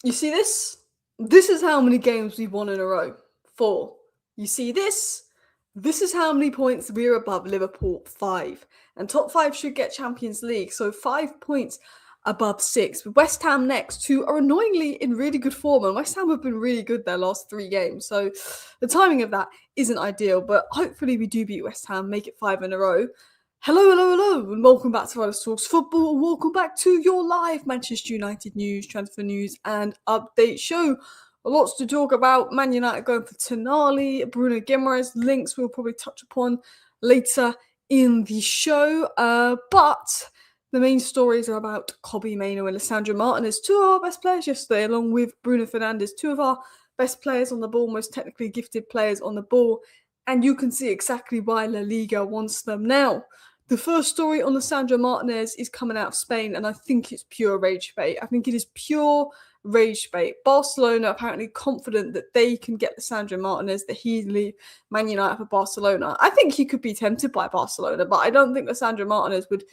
You see this? This is how many games we've won in a row. 4. You see this? This is how many points we're above Liverpool. 5. And top 5 should get Champions League. So 5 points above 6. With West Ham next, who are annoyingly in really good form. And West Ham have been really good their last 3 games. So the timing of that isn't ideal. But hopefully we do beat West Ham, make it 5 in a row. Hello, and welcome back to Riley's Talks Football. Welcome back to your live Manchester United news, transfer news, and update show. Lots to talk about. Man United going for Tonali, Bruno Guimaraes, links we'll probably touch upon later in the show. But the main stories are about Kobbie Mainoo and Lisandro Martinez, 2 of our best players yesterday, along with Bruno Fernandes, 2 of our best players on the ball, most technically gifted players on the ball. And you can see exactly why La Liga wants them now. The first story on Lisandro Martinez is coming out of Spain, and I think it's pure rage bait. I think it is pure rage bait. Barcelona apparently confident that they can get Lisandro Martinez, that he'd leave Man United for Barcelona. I think he could be tempted by Barcelona, but I don't think Lisandro Martinez would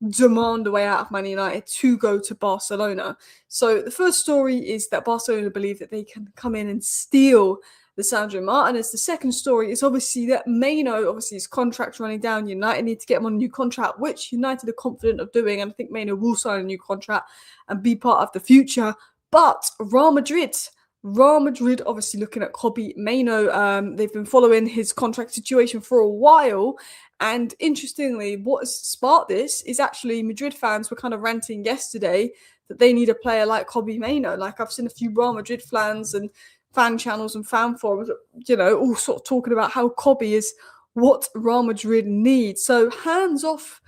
demand a way out of Man United to go to Barcelona. So the first story is that Barcelona believe that they can come in and steal Lisandro Martinez. The second story is obviously that Mainoo, obviously his contract's running down. United need to get him on a new contract, which United are confident of doing. And I think Mainoo will sign a new contract and be part of the future. But Real Madrid obviously looking at Kobbie Mainoo. They've been following his contract situation for a while. And interestingly, what has sparked this is actually Madrid fans were kind of ranting yesterday that they need a player like Kobbie Mainoo. Like I've seen a few Real Madrid fans and fan channels and fan forums, all sort of talking about how Kobbie is what Real Madrid needs. So hands off,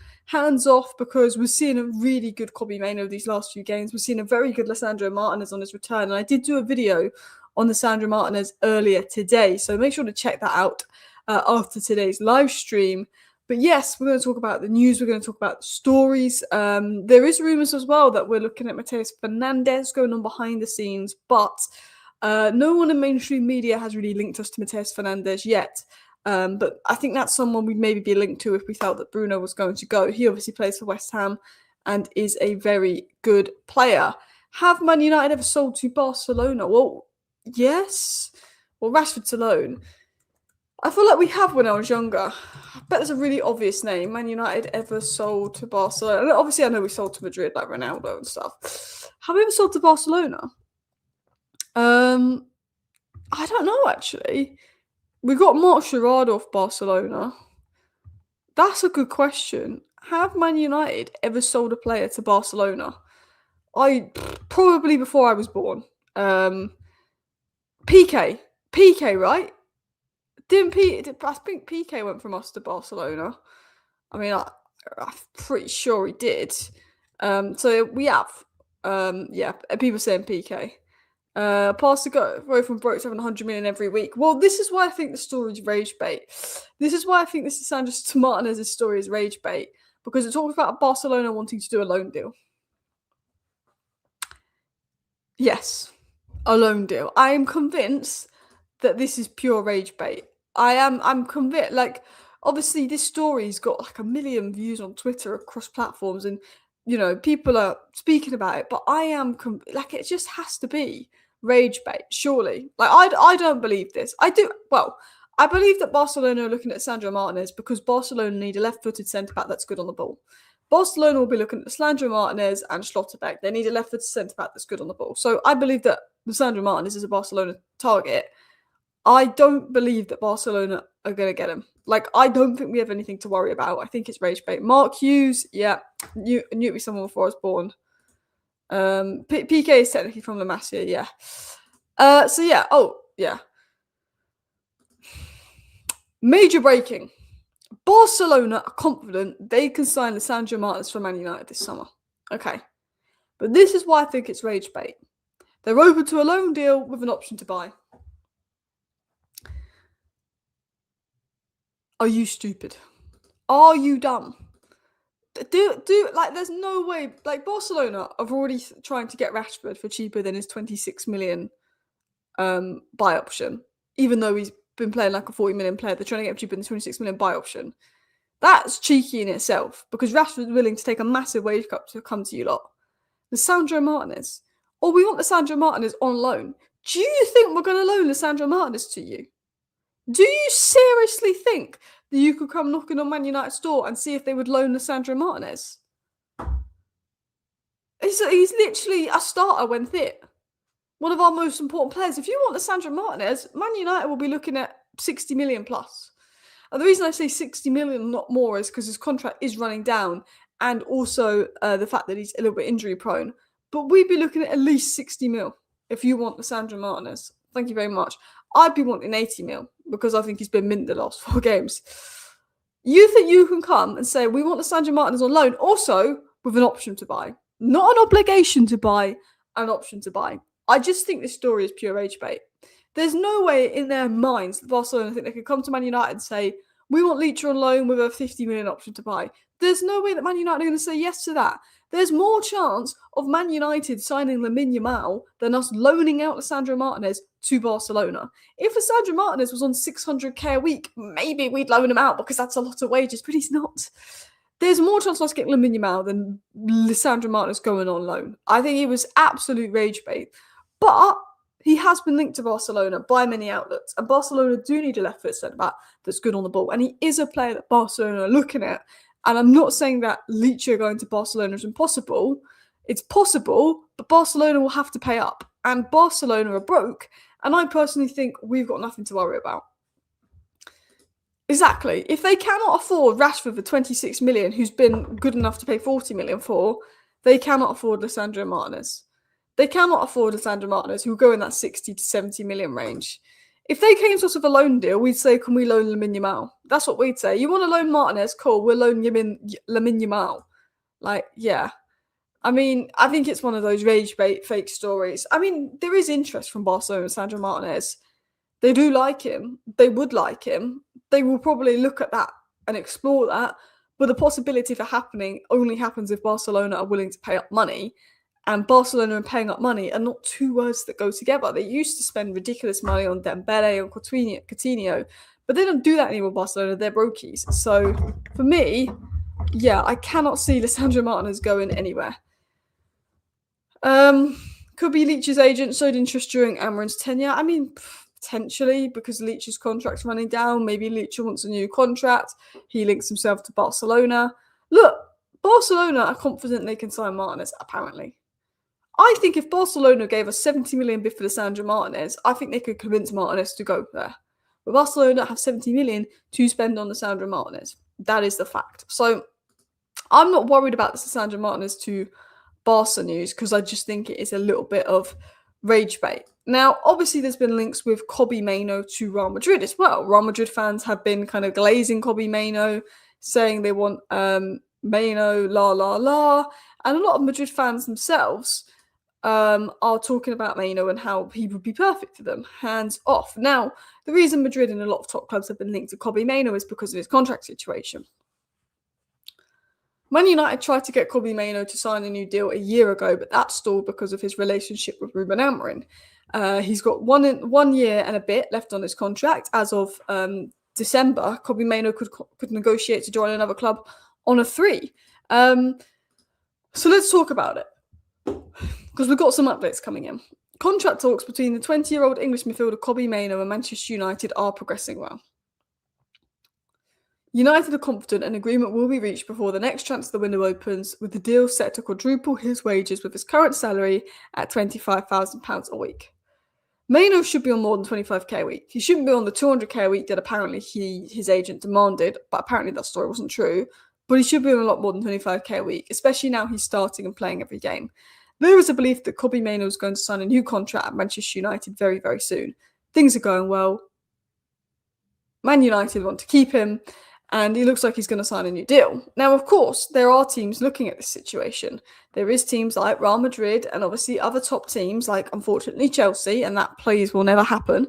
because we're seeing a really good Kobbie Mainoo these last few games. We're seeing a very good Lisandro Martinez on his return. And I did do a video on Lisandro Martinez earlier today. So make sure to check that out after today's live stream. But yes, we're going to talk about the news. We're going to talk about the stories. There is rumours as well that we're looking at Matheus Fernandes going on behind the scenes, but no one in mainstream media has really linked us to Matheus Fernandes yet. But I think that's someone we'd maybe be linked to if we felt that Bruno was going to go. He obviously plays for West Ham and is a very good player. Have Man United ever sold to Barcelona? Well, yes. Well, Rashford's alone. I feel like we have when I was younger. I bet there's a really obvious name. Man United ever sold to Barcelona? Obviously, I know we sold to Madrid, like Ronaldo and stuff. Have we ever sold to Barcelona? I don't know, actually. We got Marc Girard off Barcelona. That's a good question. Have Man United ever sold a player to Barcelona? Probably before I was born. PK, right? I think PK went from us to Barcelona. I mean, I'm pretty sure he did. So we have. People saying PK. Pass to go from broke to having 100 million every week. Well, this is why I think the story is rage bait. This is why I think this is Lisandro Martinez's story is rage bait, because it talks about Barcelona wanting to do a loan deal. Yes, a loan deal. I am convinced that this is pure rage bait. I'm convinced. Like, obviously, this story's got like 1 million views on Twitter across platforms, and people are speaking about it. But I am it just has to be rage bait, surely. Like, I don't believe this. I do. Well, I believe that Barcelona are looking at Sandro Martinez because Barcelona need a left-footed centre-back that's good on the ball. Barcelona will be looking at Lisandro Martinez and Schlotterbeck. They need a left-footed centre-back that's good on the ball. So I believe that Lisandro Martinez is a Barcelona target. I don't believe that Barcelona are going to get him. Like, I don't think we have anything to worry about. I think it's rage bait. Mark Hughes, yeah, knew it'd be someone before I was born. PK is technically from La Masia, yeah. Major breaking. Barcelona are confident they can sign Lisandro Martinez for Man United this summer. Okay. But this is why I think it's rage bait. They're open to a loan deal with an option to buy. Are you stupid? Are you dumb? There's no way. Like, Barcelona are already trying to get Rashford for cheaper than his 26 million buy option, even though he's been playing like a 40 million player. They're trying to get him cheaper than the 26 million buy option. That's cheeky in itself, because Rashford's willing to take a massive wage cut to come to you lot. Lisandro Martinez, or we want Lisandro Martinez on loan. Do you think we're going to loan Lisandro Martinez to you? Do you seriously think that you could come knocking on Man United's door and see if they would loan Lisandro Martinez? He's literally a starter when fit. One of our most important players. If you want Lisandro Martinez, Man United will be looking at 60 million plus. And the reason I say 60 million, not more, is because his contract is running down, and also the fact that he's a little bit injury prone. But we'd be looking at least 60 mil if you want Lisandro Martinez. Thank you very much. I'd be wanting 80 mil because I think he's been mint the last 4 games. You think you can come and say, we want Lisandro Martinez on loan, also with an option to buy. Not an obligation to buy, an option to buy. I just think this story is pure rage bait. There's no way in their minds that Barcelona think they could come to Man United and say, we want Licha on loan with a 50 million option to buy. There's no way that Man United are going to say yes to that. There's more chance of Man United signing Lamine Yamal than us loaning out Lisandro Martinez to Barcelona. If Lisandro Martinez was on 600k a week, maybe we'd loan him out because that's a lot of wages, but he's not. There's more chance of us getting Lamine Yamal than Lisandro Martinez going on loan. I think it was absolute rage bait. But he has been linked to Barcelona by many outlets, and Barcelona do need a left-foot centre-back that's good on the ball, and he is a player that Barcelona are looking at. And I'm not saying that Licha going to Barcelona is impossible. It's possible, but Barcelona will have to pay up, and Barcelona are broke, and I personally think we've got nothing to worry about. Exactly. If they cannot afford Rashford for 26 million, who's been good enough to pay 40 million for, they cannot afford Lisandro Martinez. They cannot afford Lisandro Martinez, who will go in that 60 to 70 million range. If they came to us with a loan deal, we'd say, can we loan Lamine Yamal? That's what we'd say. You want to loan Martinez? Cool, we'll loan Lamine Yamal. Like, yeah. I mean, I think it's one of those rage bait fake stories. I mean, there is interest from Barcelona and Sandro Martinez. They do like him. They would like him. They will probably look at that and explore that. But the possibility of it happening only happens if Barcelona are willing to pay up money. And Barcelona and paying up money are not two words that go together. They used to spend ridiculous money on Dembele and Coutinho, but they don't do that anymore, Barcelona. They're brokies. So, for me, yeah, I cannot see Lisandro Martinez going anywhere. Could be Licha's agent showed interest during Amorim's tenure. I mean, potentially, because Licha's contract's running down. Maybe Licha wants a new contract. He links himself to Barcelona. Look, Barcelona are confident they can sign Martinez, apparently. I think if Barcelona gave us 70 million bid for Lisandro Martinez, I think they could convince Martinez to go there. But Barcelona have 70 million to spend on Lisandro Martinez. That is the fact. So I'm not worried about this Lisandro Martinez to Barca news because I just think it is a little bit of rage bait. Now, obviously, there's been links with Kobbie Mainoo to Real Madrid as well. Real Madrid fans have been kind of glazing Kobbie Mainoo, saying they want Mainoo, la, la, la. And a lot of Madrid fans themselves are talking about Mainoo and how he would be perfect for them, hands off. Now, the reason Madrid and a lot of top clubs have been linked to Kobbie Mainoo is because of his contract situation. Man United tried to get Kobbie Mainoo to sign a new deal a year ago, but that stalled because of his relationship with Ruben Amorim. He's got 1 year and a bit left on his contract. As of December, Kobbie Mainoo could negotiate to join another club on a 3. So let's talk about it, because we've got some updates coming in. Contract talks between the 20-year-old English midfielder Kobbie Mainoo and Manchester United are progressing well. United are confident an agreement will be reached before the next transfer window opens, with the deal set to quadruple his wages with his current salary at £25,000 a week. Mainoo should be on more than 25k a week. He shouldn't be on the 200k a week that apparently his agent demanded, but apparently that story wasn't true. But he should be on a lot more than 25k a week, especially now he's starting and playing every game. There is a belief that Kobbie Mainoo is going to sign a new contract at Manchester United very, very soon. Things are going well. Man United want to keep him, and he looks like he's going to sign a new deal. Now, of course, there are teams looking at this situation. There is teams like Real Madrid and obviously other top teams like, unfortunately, Chelsea, and that please will never happen.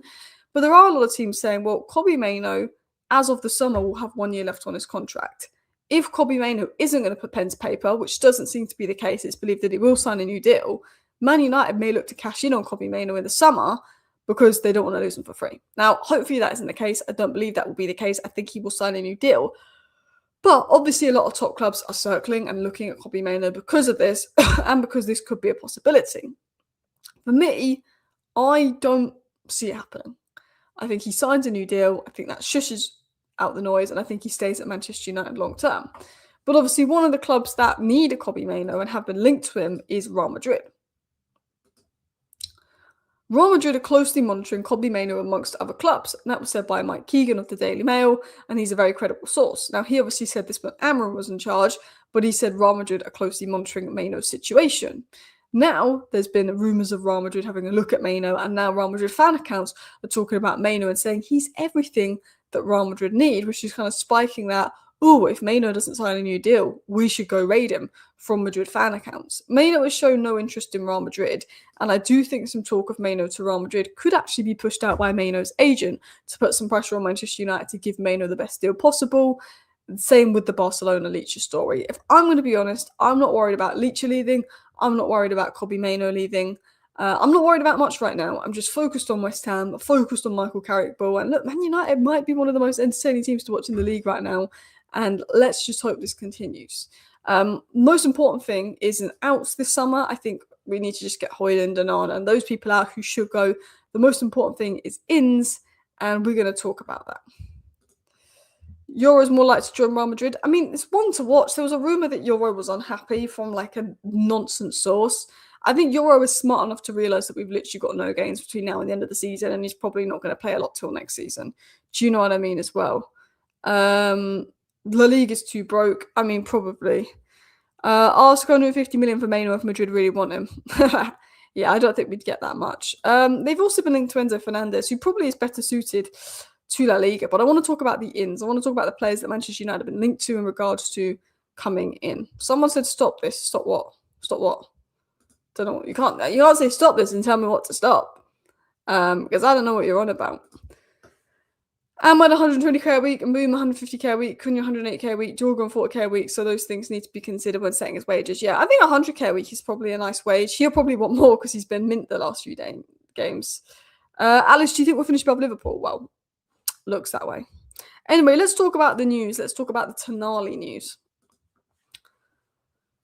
But there are a lot of teams saying, well, Kobbie Mainoo, as of the summer, will have 1 year left on his contract. If Kobbie Mainoo isn't going to put pen to paper, which doesn't seem to be the case, it's believed that he will sign a new deal, Man United may look to cash in on Kobbie Mainoo in the summer because they don't want to lose him for free. Now, hopefully that isn't the case. I don't believe that will be the case. I think he will sign a new deal. But obviously a lot of top clubs are circling and looking at Kobbie Mainoo because of this and because this could be a possibility. For me, I don't see it happening. I think he signs a new deal. I think that shushes out the noise, and I think he stays at Manchester United long term. But obviously, one of the clubs that need a Kobbie Mainoo and have been linked to him is Real Madrid. Real Madrid are closely monitoring Kobbie Mainoo amongst other clubs, and that was said by Mike Keegan of the Daily Mail, and he's a very credible source. Now, he obviously said this when Amram was in charge, but he said Real Madrid are closely monitoring Mainoo's situation. Now, there's been rumours of Real Madrid having a look at Mainoo, and now Real Madrid fan accounts are talking about Mainoo and saying he's everything that Real Madrid need, which is kind of spiking that, oh, if Mainoo doesn't sign a new deal, we should go raid him from Madrid fan accounts. Mainoo has shown no interest in Real Madrid, and I do think some talk of Mainoo to Real Madrid could actually be pushed out by Mainoo's agent to put some pressure on Manchester United to give Mainoo the best deal possible. Same with the Barcelona Licha story. If I'm going to be honest, I'm not worried about Licha leaving. I'm not worried about Kobbie Mainoo leaving. I'm not worried about much right now. I'm just focused on West Ham, focused on Michael Carrick-Ball. And look, Man United might be one of the most entertaining teams to watch in the league right now. And let's just hope this continues. Most important thing is an outs this summer. I think we need to just get Højlund and on and those people out who should go. The most important thing is ins, and we're going to talk about that. Euro's more likely to join Real Madrid. I mean, it's one to watch. There was a rumour that Euro was unhappy from like a nonsense source. I think Euro is smart enough to realise that we've literally got no games between now and the end of the season, and he's probably not going to play a lot till next season. Do you know what I mean as well? La Liga is too broke. I mean, probably. Ask 150 million for Mainoo if Madrid really want him. Yeah, I don't think we'd get that much. They've also been linked to Enzo Fernandez, who probably is better suited to La Liga. But I want to talk about the ins. I want to talk about the players that Manchester United have been linked to in regards to coming in. Someone said stop this. Stop what? Stop what? Don't know. You can't say stop this and tell me what to stop. Because I don't know what you're on about. Ahmad 120k a week, and Boom 150k a week, Cunha 108k a week, Jorgen 40k a week. So those things need to be considered when setting his wages. Yeah, I think 100k a week is probably a nice wage. He'll probably want more because he's been mint the last few games. Alice, do you think we'll finish above Liverpool? Well, looks that way. Anyway, let's talk about the news. Let's talk about the Tonali news.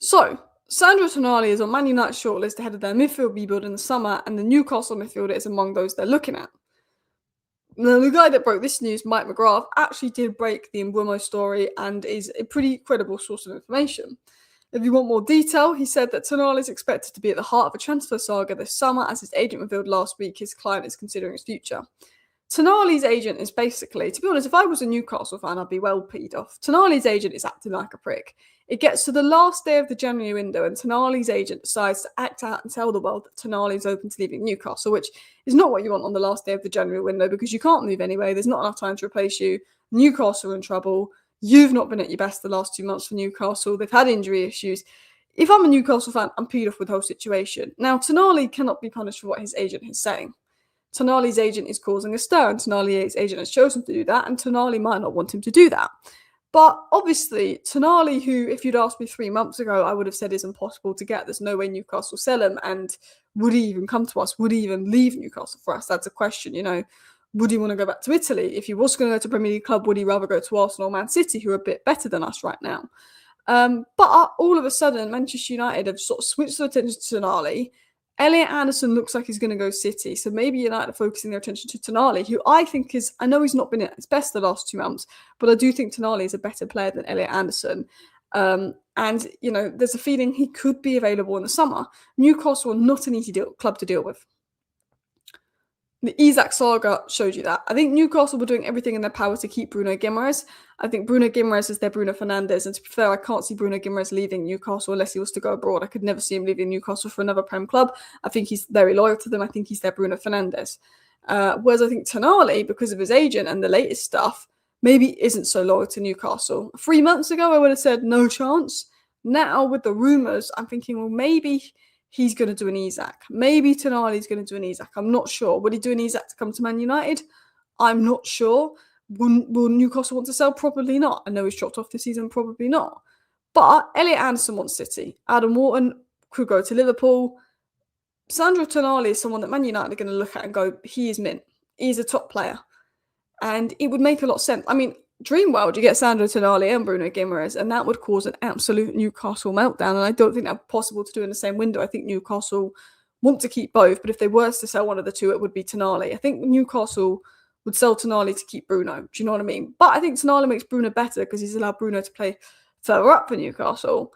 So, Sandro Tonali is on Man United's shortlist ahead of their midfield rebuild in the summer, and the Newcastle midfielder is among those they're looking at. Now, the guy that broke this news, Mike McGrath, actually did break the Mbeumo story and is a pretty credible source of information. If you want more detail, he said that Tonali is expected to be at the heart of a transfer saga this summer, as his agent revealed last week his client is considering his future. Tonali's agent is basically, to be honest, if I was a Newcastle fan, I'd be well peed off. Tonali's agent is acting like a prick. It gets to the last day of the January window and Tonali's agent decides to act out and tell the world that Tonali is open to leaving Newcastle, which is not what you want on the last day of the January window because you can't move anyway. There's not enough time to replace you. Newcastle are in trouble. You've not been at your best the last 2 months for Newcastle. They've had injury issues. If I'm a Newcastle fan, I'm peed off with the whole situation. Now, Tonali cannot be punished for what his agent is saying. Tonali's agent is causing a stir, and Tonali's agent has chosen to do that, and Tonali might not want him to do that. But obviously, Tonali, who, if you'd asked me 3 months ago, I would have said is impossible to get. There's no way Newcastle sell him, and would he even come to us? Would he even leave Newcastle for us? That's a question, you know. Would he want to go back to Italy? If he was going to go to a Premier League club, would he rather go to Arsenal or Man City, who are a bit better than us right now? But all of a sudden, Manchester United have sort of switched their attention to Tonali. Elliot Anderson looks like he's going to go City, so maybe United are focusing their attention to Tonali, who I think is, I know he's not been at his best the last 2 months, but I do think Tonali is a better player than Elliot Anderson. And, you know, there's a feeling he could be available in the summer. Newcastle are not an easy club to deal with. The Isak saga showed you that. I think Newcastle were doing everything in their power to keep Bruno Guimaraes. I think Bruno Guimaraes is their Bruno Fernandes. And to be fair, I can't see Bruno Guimaraes leaving Newcastle unless he was to go abroad. I could never see him leaving Newcastle for another Prem club. I think he's very loyal to them. I think he's their Bruno Fernandes. Whereas I think Tonali, because of his agent and the latest stuff, maybe isn't so loyal to Newcastle. 3 months ago, I would have said no chance. Now, with the rumours, I'm thinking, well, maybe he's going to do an Isak. Maybe Tonali's going to do an Isak. I'm not sure. Would he do an Isak to come to Man United? I'm not sure. Will Newcastle want to sell? Probably not. I know he's dropped off this season. Probably not. But Elliot Anderson wants City. Adam Wharton could go to Liverpool. Sandro Tonali is someone that Man United are going to look at and go, he is mint. He's a top player. And it would make a lot of sense. I mean, dream world, you get Sandro Tonali and Bruno Guimaraes, and that would cause an absolute Newcastle meltdown. And I don't think that's possible to do in the same window. I think Newcastle want to keep both, but if they were to sell one of the two, it would be Tonali. I think Newcastle would sell Tonali to keep Bruno. Do you know what I mean? But I think Tonali makes Bruno better because he's allowed Bruno to play further up for Newcastle.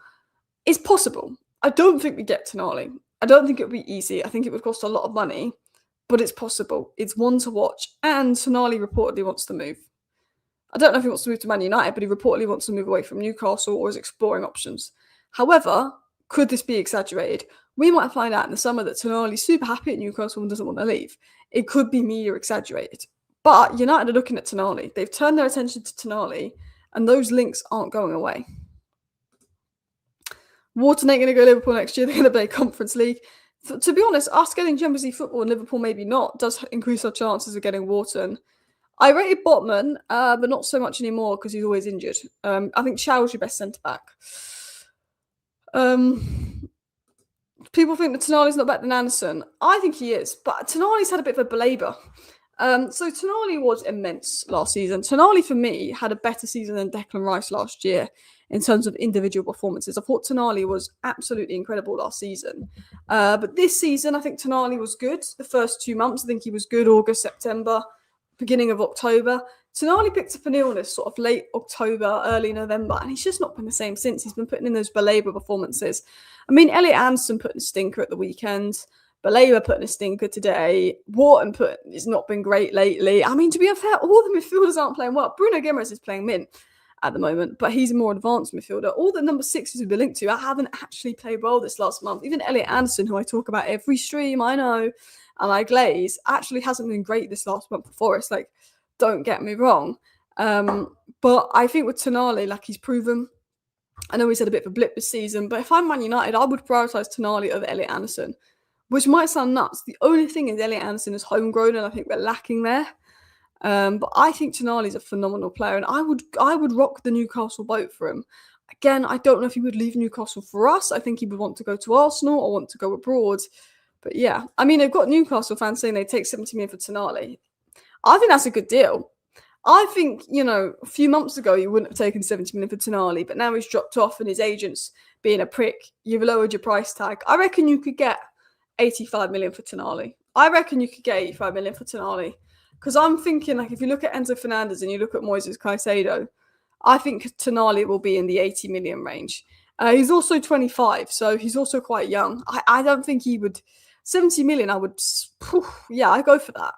It's possible. I don't think we get Tonali. I don't think it would be easy. I think it would cost a lot of money, but it's possible. It's one to watch. And Tonali reportedly wants to move. I don't know if he wants to move to Man United, but he reportedly wants to move away from Newcastle or is exploring options. However, could this be exaggerated? We might find out in the summer that Tonali's super happy at Newcastle and doesn't want to leave. It could be media exaggerated. But United are looking at Tonali. They've turned their attention to Tonali, and those links aren't going away. Wharton ain't going to go to Liverpool next year. They're going to play Conference League. To be honest, us getting Champions League football and Liverpool maybe not does increase our chances of getting Wharton. I rated Botman, but not so much anymore because he's always injured. I think Chow's your best centre-back. People think that Tonali's not better than Anderson. I think he is, but Tonali's had a bit of a belabour. So Tonali was immense last season. Tonali, for me, had a better season than Declan Rice last year in terms of individual performances. I thought Tonali was absolutely incredible last season. But this season, I think Tonali was good. The first 2 months, I think he was good. August, September, beginning of October. Tonali picked up an illness sort of late October, early November, and he's just not been the same since. He's been putting in those Baleba performances. I mean, Elliot Anderson put in a stinker at the weekend. Baleba put in a stinker today. Wharton has not been great lately. I mean, to be fair, all the midfielders aren't playing well. Bruno Guimaraes is playing mint at the moment, but he's a more advanced midfielder. All the number sixes we've been linked to haven't actually played well this last month. Even Elliot Anderson, who I talk about every stream, I know, and I glaze, actually hasn't been great this last month for Forest. Like, don't get me wrong. But I think with Tonali, like, he's proven. I know he's had a bit of a blip this season, but if I'm Man United, I would prioritise Tonali over Elliot Anderson, which might sound nuts. The only thing is Elliot Anderson is homegrown, and I think we're lacking there. But I think Tonali's a phenomenal player, and I would rock the Newcastle boat for him. Again, I don't know if he would leave Newcastle for us. I think he would want to go to Arsenal or want to go abroad. But yeah, I mean, I've got Newcastle fans saying they take 70 million for Tonali. I think that's a good deal. I think, a few months ago, you wouldn't have taken 70 million for Tonali, but now he's dropped off and his agent's being a prick. You've lowered your price tag. I reckon you could get 85 million for Tonali. Because I'm thinking, like, if you look at Enzo Fernandez and you look at Moises Caicedo, I think Tonali will be in the 80 million range. He's also 25, so he's also quite young. I don't think he would... 70 million, I'd go for that.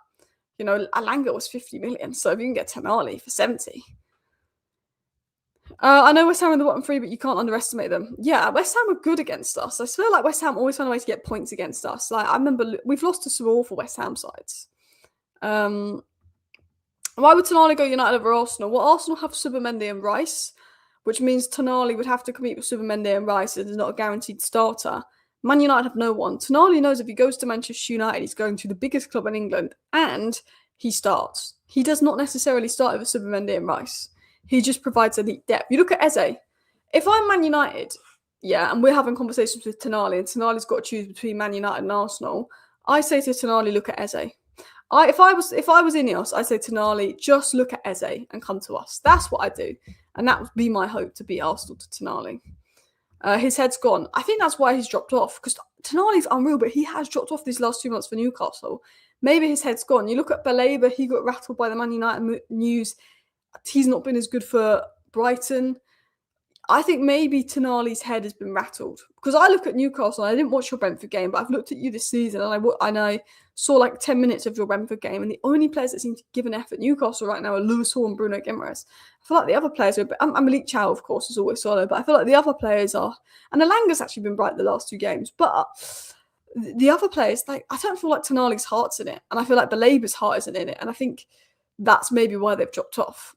Alanga was 50 million, so if you can get Tonali for 70. I know West Ham are in the bottom three, but you can't underestimate them. Yeah, West Ham are good against us. I feel like West Ham always find a way to get points against us. Like, I remember we've lost to some awful West Ham sides. Why would Tonali go United over Arsenal? Well, Arsenal have Subamendi and Rice, which means Tonali would have to compete with Subamendi and Rice, and is not a guaranteed starter. Man United have no one. Tonali knows if he goes to Manchester United, he's going to the biggest club in England, and he starts. He does not necessarily start over Subamendi and Rice. He just provides elite depth. You look at Eze. If I'm Man United, and we're having conversations with Tonali, and Tonali's got to choose between Man United and Arsenal, I say to Tonali, look at Eze. If I was Ineos, I'd say Tonali, just look at Eze and come to us. That's what I do. And that would be my hope, to beat Arsenal to Tonali. His head's gone. I think that's why he's dropped off, because Tonali's unreal, but he has dropped off these last 2 months for Newcastle. Maybe his head's gone. You look at Baleba, he got rattled by the Man United news. He's not been as good for Brighton. I think maybe Tonali's head has been rattled, because I look at Newcastle, and I didn't watch your Brentford game, but I've looked at you this season, and I saw like 10 minutes of your Brentford game, and the only players that seem to give an effort at Newcastle right now are Lewis Hall and Bruno Guimaraes. I feel like the other players are, Licha, of course, is always solid, but I feel like the other players are, and Alanga's actually been bright the last 2 games, but the other players, like, I don't feel like Tonali's heart's in it, and I feel like Baleba's heart isn't in it, and I think that's maybe why they've dropped off.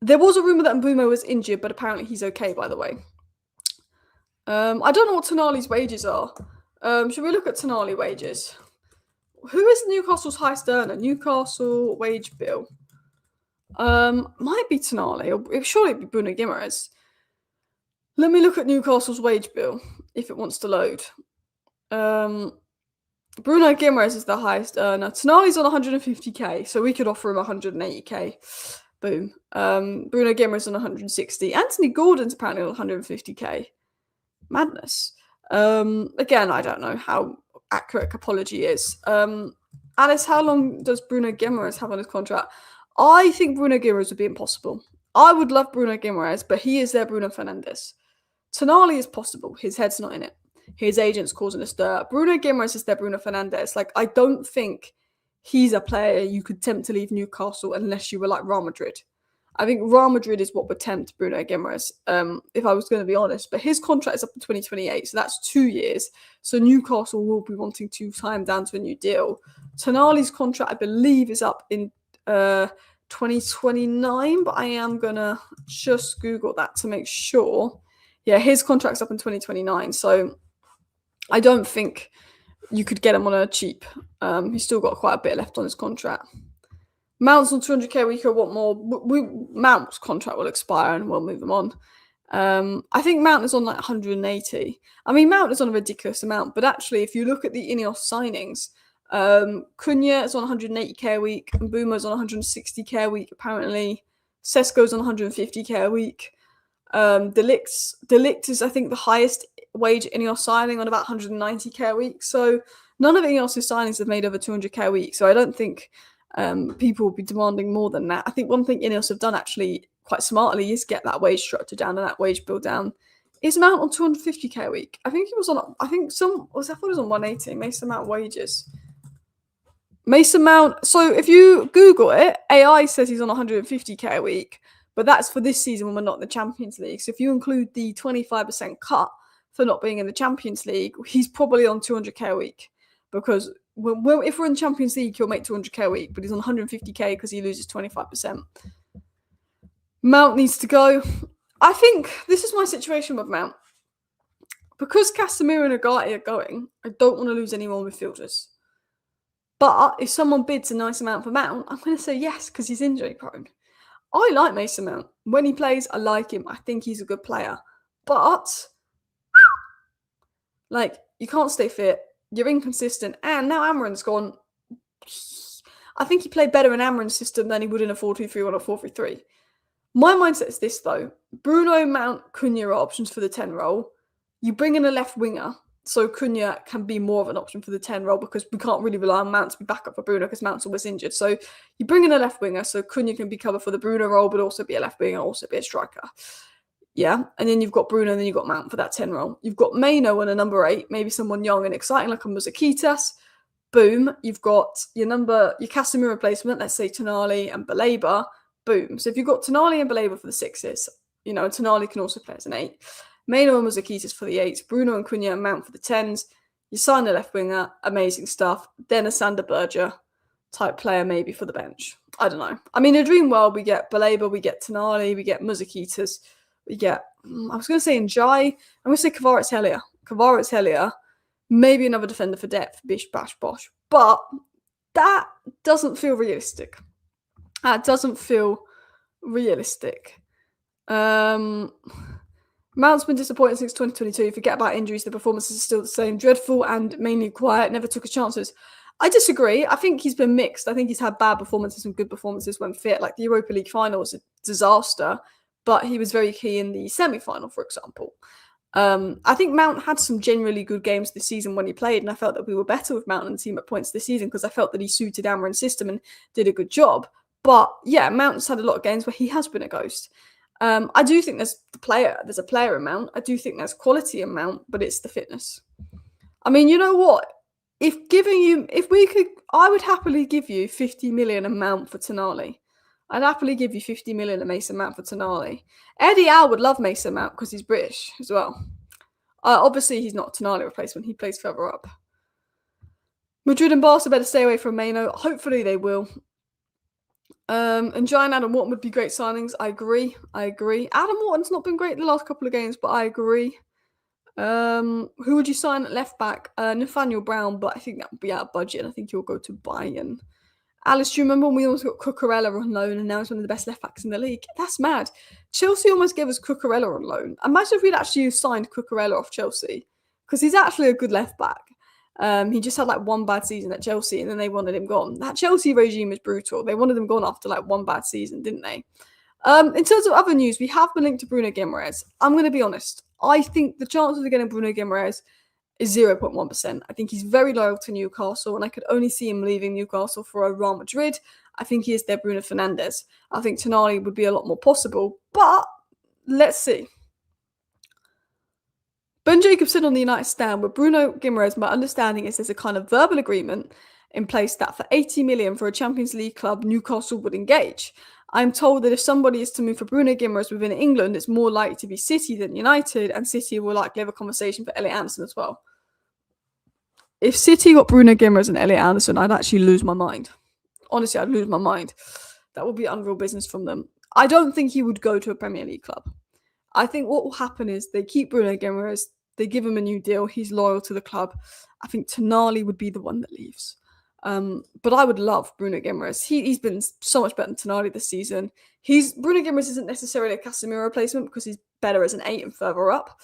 There was a rumour that Mbeumo was injured, but apparently he's okay, by the way. I don't know what Tonali's wages are. Should we look at Tonali wages? Who is Newcastle's highest earner? Newcastle wage bill. Might be Tonali, or surely it'd be Bruno Guimaraes. Let me look at Newcastle's wage bill, if it wants to load. Bruno Guimaraes is the highest earner. Tonali's on 150k, so we could offer him 180k. Boom. Bruno Guimaraes on 160. Anthony Gordon's apparently on 150k. Madness. Again, I don't know how accurate Capology is. Alice, how long does Bruno Guimaraes have on his contract? I think Bruno Guimaraes would be impossible. I would love Bruno Guimaraes, but he is their Bruno Fernandes. Tonali is possible. His head's not in it. His agent's causing a stir. Bruno Guimaraes is their Bruno Fernandes. Like, I don't think he's a player you could tempt to leave Newcastle unless you were like Real Madrid. I think Real Madrid is what would tempt Bruno Guimaraes, if I was going to be honest. But his contract is up in 2028, so that's 2 years. So Newcastle will be wanting to tie him down to a new deal. Tonali's contract, I believe, is up in 2029, but I am going to just Google that to make sure. Yeah, his contract's up in 2029, so I don't think you could get him on a cheap. He's still got quite a bit left on his contract. Mount's on 200k a week or what more? Mount's contract will expire and we'll move him on. I think Mount is on like 180. I mean, Mount is on a ridiculous amount, but actually, if you look at the Ineos signings, Cunha is on 180k a week, and Mbeumo's on 160k a week, apparently. Sesko's on 150k a week. Delict is, I think, the highest wage Ineos signing on about 190k a week. So none of Ineos' signings have made over 200k a week. So I don't think people will be demanding more than that. I think one thing Ineos have done actually quite smartly is get that wage structure down and that wage bill down. Is Mount on 250k a week? I think he was on. I thought it was on 180. Mason Mount wages. Mason Mount. So if you Google it, AI says he's on 150k a week, but that's for this season when we're not in the Champions League. So if you include the 25% cut for not being in the Champions League, he's probably on 200k a week, because if we're in the Champions League, he'll make 200k a week, but he's on 150k because he loses 25%. Mount needs to go. I think this is my situation with Mount. Because Casemiro and Agati are going, I don't want to lose any more midfielders. But if someone bids a nice amount for Mount, I'm going to say yes because he's injury prone. I like Mason Mount. When he plays, I like him. I think he's a good player. But, like, you can't stay fit. You're inconsistent. And now Amarin's gone. I think he played better in Amarin's system than he would in a 4-2-3-1 or 4-3-3. My mindset is this, though. Bruno, Mount, Cunha are options for the 10 role. You bring in a left winger, so Cunha can be more of an option for the 10 role, because we can't really rely on Mount to be back up for Bruno because Mount's always injured. So you bring in a left winger, so Cunha can be covered for the Bruno role, but also be a left winger, also be a striker. Yeah, and then you've got Bruno, and then you've got Mount for that 10 role. You've got Mainoo and a number 8, maybe someone young and exciting like a Muzakitas. Boom, you've got your Casemiro replacement, let's say Tonali and Baleba. Boom. So if you've got Tonali and Baleba for the 6s, Tonali can also play as an 8. Mainoo and Muzakitas for the 8s, Bruno and Cunha and Mount for the 10s. You sign a left winger, amazing stuff. Then a Sander Berger type player maybe for the bench. I don't know. I mean, in a dream world, we get Baleba, we get Tonali, we get Muzakitas, we get, I was going to say Njai, I'm going to say Kvaratskhelia. Maybe another defender for depth, bish, bash, bosh. But that doesn't feel realistic. Mount's been disappointing since 2022. Forget about injuries, the performances are still the same. Dreadful and mainly quiet, never took his chances. I disagree. I think he's been mixed. I think he's had bad performances and good performances when fit. Like the Europa League final was a disaster, but he was very key in the semi-final, for example. I think Mount had some genuinely good games this season when he played, and I felt that we were better with Mount and the team at points this season because I felt that he suited Amarin's system and did a good job. But yeah, Mount's had a lot of games where he has been a ghost. I do think there's a player in Mount. I do think there's quality in Mount, but it's the fitness. I mean, you know what? I would happily give you 50 million a Mount for Tonali. I'd happily give you 50 million a Mason Mount for Tonali. Eddie Howe would love Mason Mount because he's British as well. Obviously, he's not a Tonali replacement. He plays further up. Madrid and Barca better stay away from Mainoo. Hopefully, they will. And Giant Adam Wharton would be great signings. I agree. Adam Wharton's not been great the last couple of games, but I agree. Who would you sign at left back? Nathaniel Brown, but I think that would be out of budget, and I think he'll go to Bayern. Alice, do you remember when we almost got Cucurella on loan and now he's one of the best left backs in the league? That's mad. Chelsea almost gave us Cucurella on loan. Imagine if we'd actually signed Cucurella off Chelsea, because he's actually a good left back. He just had like one bad season at Chelsea and then they wanted him gone. That Chelsea regime is brutal. They wanted him gone after like one bad season, didn't they? In terms of other news, we have been linked to Bruno Guimaraes. I'm going to be honest. I think the chances of getting Bruno Guimaraes is 0.1%. I think he's very loyal to Newcastle, and I could only see him leaving Newcastle for a Real Madrid. I think he is their Bruno Fernandes. I think Tonali would be a lot more possible, but let's see. Ben Jacobson on the United stand with Bruno Guimaraes. My understanding is there's a kind of verbal agreement in place that for 80 million for a Champions League club, Newcastle would engage. I'm told that if somebody is to move for Bruno Guimaraes within England, it's more likely to be City than United, and City will likely have a conversation for Elliot Anderson as well. If City got Bruno Guimaraes and Elliot Anderson, I'd actually lose my mind. Honestly, I'd lose my mind. That would be unreal business from them. I don't think he would go to a Premier League club. I think what will happen is they keep Bruno Guimaraes, they give him a new deal, he's loyal to the club. I think Tonali would be the one that leaves. But I would love Bruno Guimaraes. He's been so much better than Tonali this season. Bruno Guimaraes isn't necessarily a Casemiro replacement because he's better as an 8 and further up.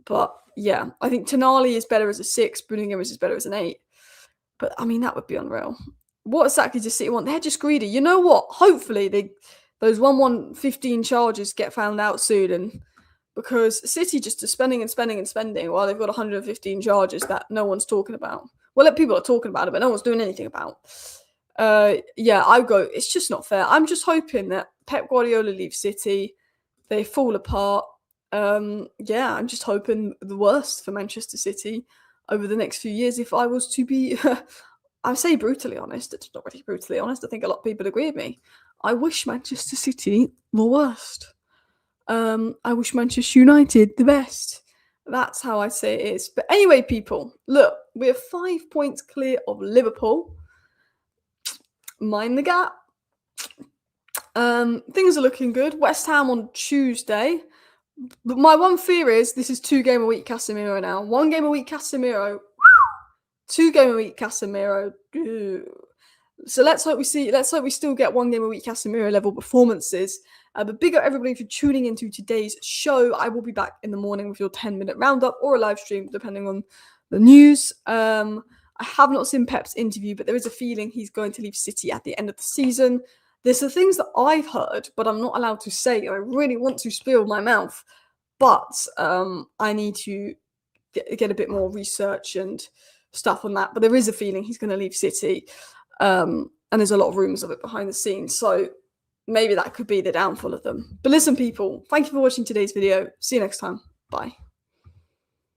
But yeah, I think Tonali is better as a 6, Bruno Guimaraes is better as an 8. But I mean, that would be unreal. What exactly does City want? They're just greedy. You know what? Hopefully those 1-1-15 charges get found out soon, and because City just are spending and spending and spending while they've got 115 charges that no one's talking about. Well, people are talking about it, but no one's doing anything about. Yeah, I go. It's just not fair. I'm just hoping that Pep Guardiola leaves City, they fall apart. Yeah, I'm just hoping the worst for Manchester City over the next few years. If I was to be, I say brutally honest. It's not really brutally honest. I think a lot of people agree with me. I wish Manchester City the worst. I wish Manchester United the best. That's how I say it is. But anyway, people, look, we're 5 points clear of Liverpool. Mind the gap. Things are looking good. West Ham on Tuesday. But my one fear is this is 2 game a week Casemiro now. 1 game a week Casemiro. 2 game a week Casemiro. So let's hope we still get 1 game a week Casemiro level performances. But big up everybody for tuning into today's show. I will be back in the morning with your 10-minute roundup or a live stream, depending on the news. I have not seen Pep's interview, but there is a feeling he's going to leave City at the end of the season. There's the things that I've heard, but I'm not allowed to say. I really want to spill my mouth, but I need to get a bit more research and stuff on that. But there is a feeling he's going to leave City, and there's a lot of rumours of it behind the scenes. So maybe that could be the downfall of them. But listen, people, thank you for watching today's video. See you next time. Bye.